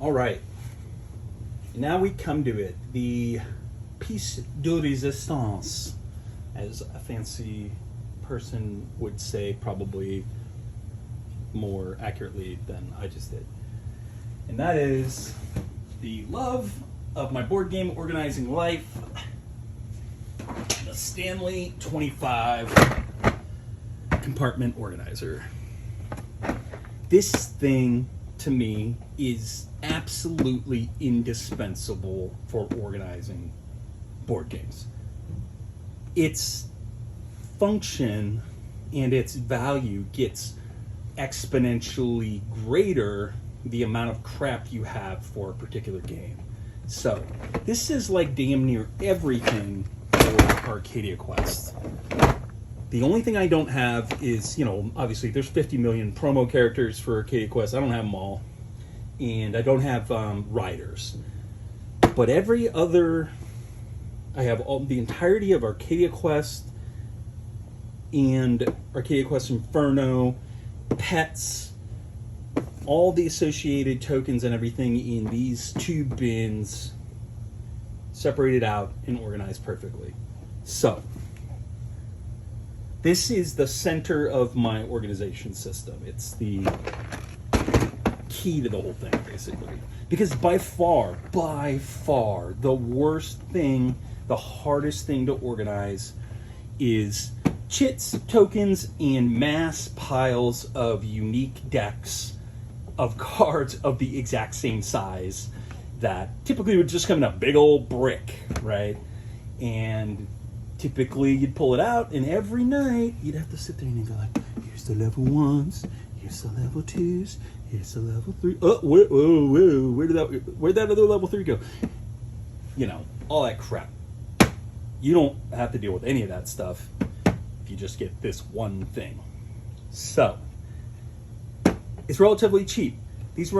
All right. Now we come to it. The piece de resistance, as a fancy person would say, probably more accurately than I just did. And that is the love of my board game organizing life, the Stanley 25 compartment organizer. This thing, to me, is absolutely indispensable for organizing board games. Its function and its value gets exponentially greater the amount of crap you have for a particular game. So, this is like damn near everything for Arcadia Quest. The only thing I don't have is, obviously there's 50 million promo characters for Arcadia Quest. I don't have them all. And I don't have riders. But every other, I have the entirety of Arcadia Quest and Arcadia Quest Inferno, pets, all the associated tokens and everything in these two bins, separated out and organized perfectly. So, this is the center of my organization system. It's the key to the whole thing, basically. Because by far, the worst thing, the hardest thing to organize is chits, tokens, and mass piles of unique decks of cards of the exact same size that typically would just come in a big old brick, right? And typically you'd pull it out, and every night you'd have to sit there and go like, here's the level 1s, here's the level 2s, here's the level 3. Oh, where'd that other level 3 go? All that crap. You don't have to deal with any of that stuff if you just get this one thing. So, it's relatively cheap. These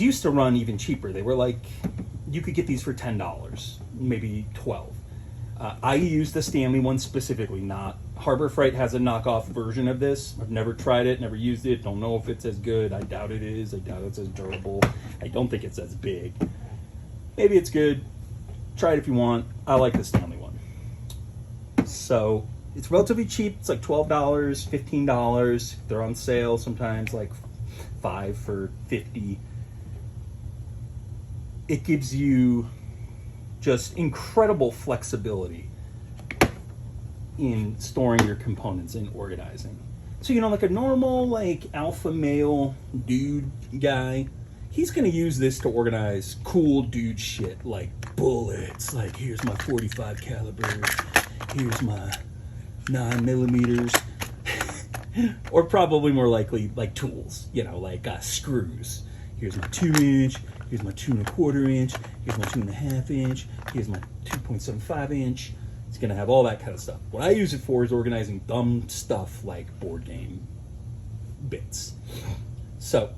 used to run even cheaper. They were like, you could get these for $10, maybe $12. I use the Stanley one specifically, not Harbor Freight has a knockoff version of this. I've never tried it, never used it, don't know if it's as good. I doubt it is. I doubt it's as durable. I don't think it's as big. Maybe it's good. Try it if you want. I like the Stanley one. So, it's relatively cheap. It's like $12, $15. They're on sale sometimes, like $5 for $50. It gives you just incredible flexibility in storing your components and organizing. So, like a normal, like, alpha male dude guy, he's going to use this to organize cool dude shit, like bullets, like here's my 45 caliber, here's my 9mm, or probably more likely, like tools, like screws. Here's my 2-inch, here's my 2.25-inch, here's my 2.5-inch, here's my 2.75-inch. It's going to have all that kind of stuff. What I use it for is organizing dumb stuff like board game bits. So,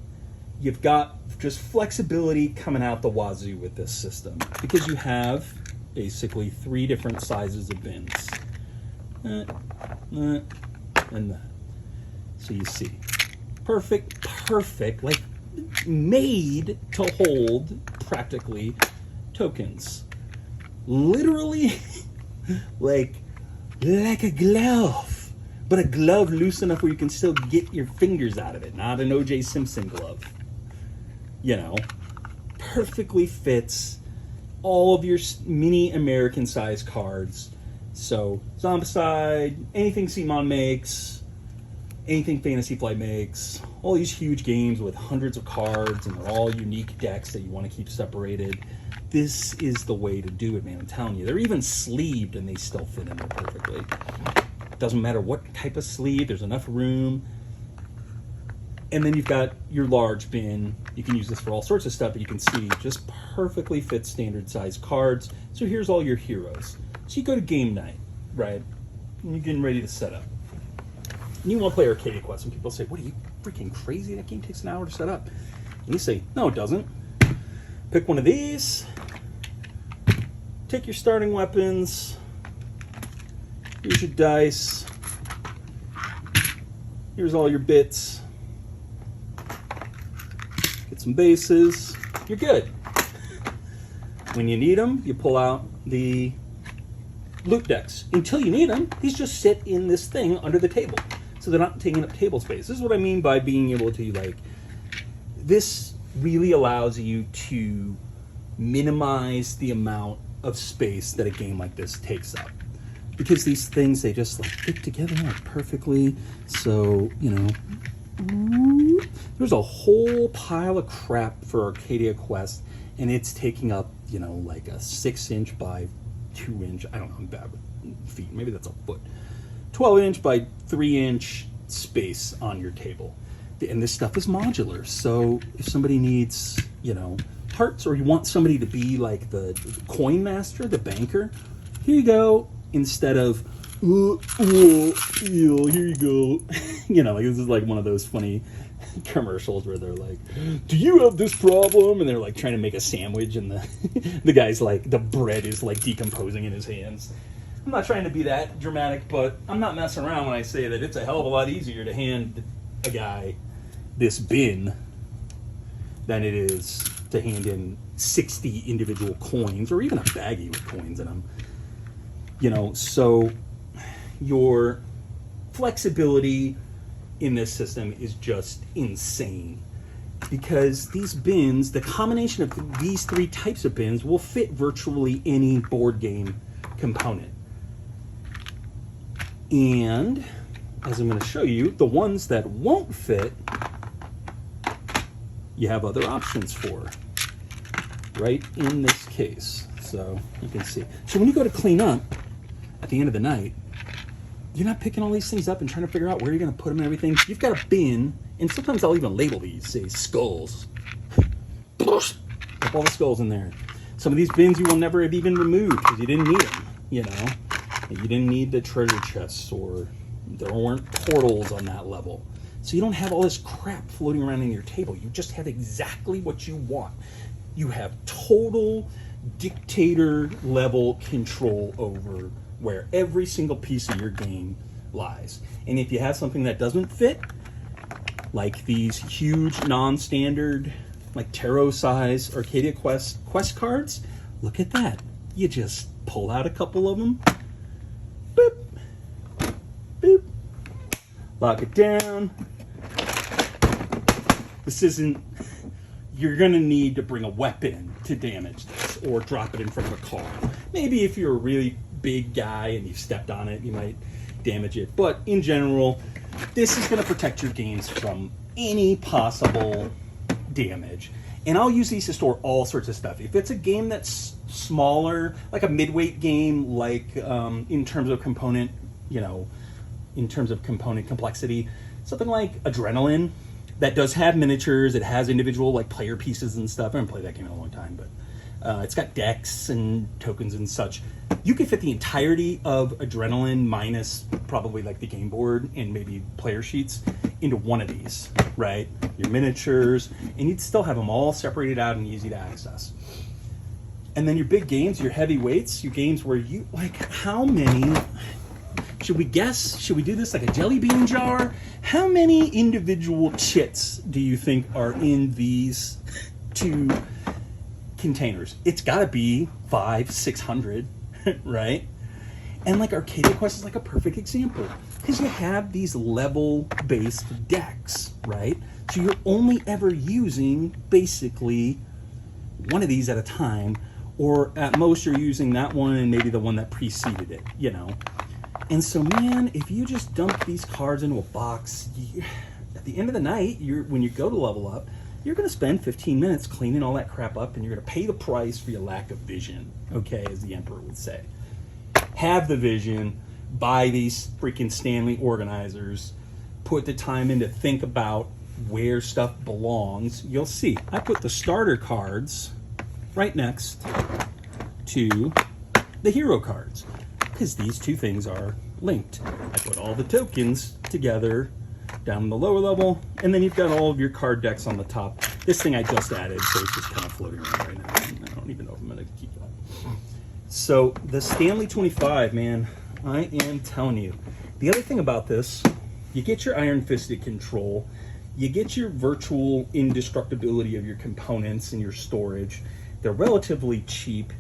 you've got just flexibility coming out the wazoo with this system, because you have basically 3 different sizes of bins. And that. So you see. Perfect, like made to hold practically tokens. Literally like a glove, but a glove loose enough where you can still get your fingers out of it, not an O.J. Simpson glove. Perfectly fits all of your mini American size cards. So Zombicide, anything CMON makes, anything Fantasy Flight makes, all these huge games with hundreds of cards, and they're all unique decks that you want to keep separated. This is the way to do it, man. I'm telling you. They're even sleeved, and they still fit in there perfectly. Doesn't matter what type of sleeve. There's enough room. And then you've got your large bin. You can use this for all sorts of stuff, but you can see just perfectly fits standard size cards. So here's all your heroes. So you go to game night, right? And you're getting ready to set up. And you want to play Arcadia Quest, and people say, what are you, freaking crazy? That game takes an hour to set up. And you say, no, it doesn't. Pick one of these. Take your starting weapons. Here's your dice. Here's all your bits. Get some bases. you're good. When you need them, you pull out the loot decks. Until you need them, these just sit in this thing under the table. So they're not taking up table space. This is what I mean by being able to, like, this really allows you to minimize the amount of space that a game like this takes up. Because these things, they just like fit together like perfectly. So, you know, there's a whole pile of crap for Arcadia Quest, and it's taking up, you know, like a 6-inch by 2-inch, I don't know, I'm bad with feet, maybe that's a foot, 12-inch by 3-inch space on your table. And this stuff is modular, so if somebody needs, you know, parts, or you want somebody to be like the coin master, the banker, here you go. Instead of, here you go. You know, like this is like one of those funny commercials where they're like, do you have this problem? And they're like trying to make a sandwich, and the guy's like, the bread is like decomposing in his hands. I'm not trying to be that dramatic, but I'm not messing around when I say that it's a hell of a lot easier to hand a guy this bin than it is to hand in 60 individual coins, or even a baggie with coins in them. You know, so your flexibility in this system is just insane, because these bins, the combination of these 3 types of bins will fit virtually any board game component. And as I'm going to show you, the ones that won't fit, you have other options for, right in this case. So you can see. So when you go to clean up at the end of the night, you're not picking all these things up and trying to figure out where you're going to put them and everything. You've got a bin, and sometimes I'll even label these, say skulls. Put all the skulls in there. Some of these bins you will never have even removed because you didn't need them, you know. You didn't need the treasure chests, or there weren't portals on that level. So you don't have all this crap floating around in your table. You just have exactly what you want. You have total dictator level control over where every single piece of your game lies. And if you have something that doesn't fit, like these huge non-standard, like tarot size Arcadia Quest cards, look at that. You just pull out a couple of them, boop, boop, lock it down. This isn't, you're gonna need to bring a weapon to damage this, or drop it in front of a car. Maybe if you're a really big guy and you've stepped on it, you might damage it. But in general, this is gonna protect your games from any possible damage. And I'll use these to store all sorts of stuff. If it's a game that's smaller, like a midweight game, like in terms of component, you know, in terms of component complexity, something like Adrenaline, that does have miniatures, it has individual like player pieces and stuff. I haven't played that game in a long time, but it's got decks and tokens and such. You can fit the entirety of Adrenaline minus probably like the game board and maybe player sheets into one of these, right? Your miniatures, and you'd still have them all separated out and easy to access. And then your big games, your heavyweights, your games where you, like, how many, should we guess? Should we do this like a jelly bean jar? How many individual chits do you think are in these 2 containers? It's got to be 500-600, right? And like Arcadia Quest is like a perfect example, because you have these level-based decks, right? So you're only ever using basically one of these at a time, or at most you're using that one and maybe the one that preceded it, you know? And so, man, if you just dump these cards into a box, at the end of the night, when you go to level up, you're going to spend 15 minutes cleaning all that crap up, and you're going to pay the price for your lack of vision, okay, as the Emperor would say. Have the vision, buy these freaking Stanley organizers, put the time in to think about where stuff belongs. You'll see, I put the starter cards right next to the hero cards, because these 2 things are linked. I put all the tokens together down in the lower level, and then you've got all of your card decks on the top. This thing I just added, so it's just kind of floating around right now. I don't even know if I'm going to keep that. So the Stanley 25, man, I am telling you. The other thing about this, you get your iron-fisted control. You get your virtual indestructibility of your components and your storage. They're relatively cheap,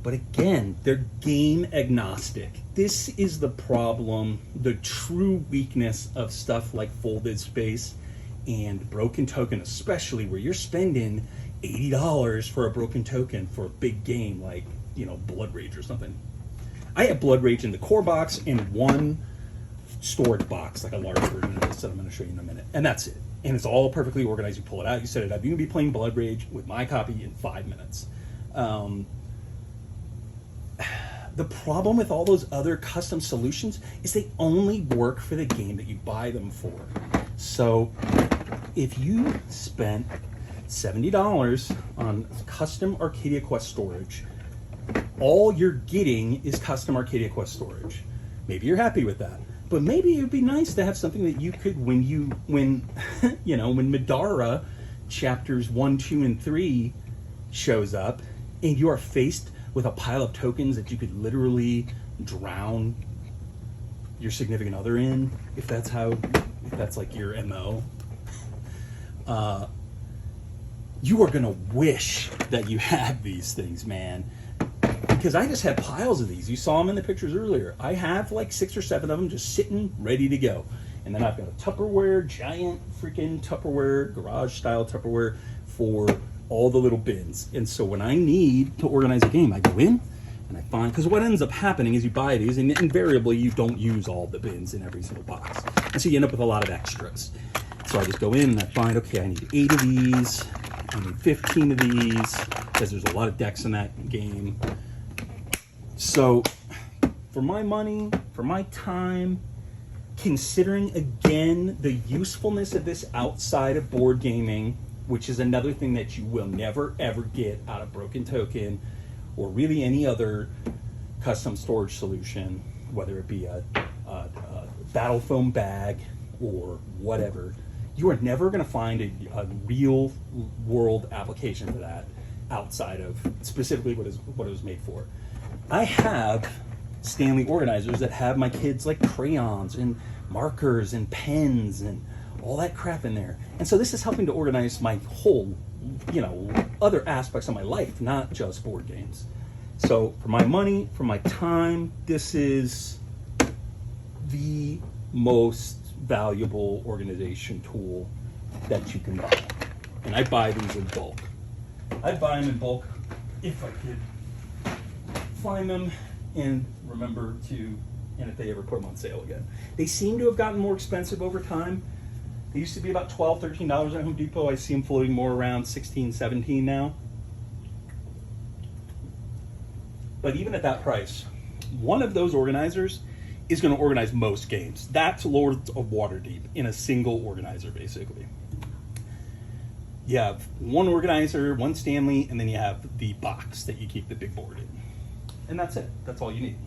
but again, they're game agnostic. This is the problem, the true weakness of stuff like folded space and broken token, especially where you're spending $80 for a broken token for a big game like, you know, Blood Rage or something. I have Blood Rage in the core box and one storage box, like a large version of this that I'm going to show you in a minute, and that's it. And it's all perfectly organized. You pull it out, you set it up. You can be playing Blood Rage with my copy in 5 minutes. The problem with all those other custom solutions is they only work for the game that you buy them for. So if you spent $70 on custom Arcadia Quest storage, all you're getting is custom Arcadia Quest storage. Maybe you're happy with that, but maybe it would be nice to have something that you could, when when Madara chapters 1, 2, and 3 shows up, and you are faced with a pile of tokens that you could literally drown your significant other in, if that's like your MO. You are gonna wish that you had these things, man. Because I just have piles of these. You saw them in the pictures earlier. I have like 6 or 7 of them just sitting ready to go. And then I've got a Tupperware, giant freaking Tupperware, garage style Tupperware for all the little bins. And so when I need to organize a game, I go in and I find, because what ends up happening is you buy these and invariably you don't use all the bins in every single box. And so you end up with a lot of extras. So I just go in and I find, okay, I need 8 of these, I need 15 of these, because there's a lot of decks in that game. So for my money, for my time, considering again the usefulness of this outside of board gaming, which is another thing that you will never ever get out of Broken Token or really any other custom storage solution, whether it be a battle foam bag or whatever, you are never going to find a real world application for that outside of specifically what it was made for. I have Stanley organizers that have my kids like crayons and markers and pens and all that crap in there. And so this is helping to organize my whole, other aspects of my life, not just board games. So for my money, for my time, this is the most valuable organization tool that you can buy. And I buy these in bulk. I'd buy them in bulk if I could find them and remember to, and if they ever put them on sale again. They seem to have gotten more expensive over time. They used to be about $12, $13 at Home Depot. I see them floating more around $16, $17 now. But even at that price, one of those organizers is going to organize most games. That's Lords of Waterdeep in a single organizer, basically. You have one organizer, one Stanley, and then you have the box that you keep the big board in. And that's it. That's all you need.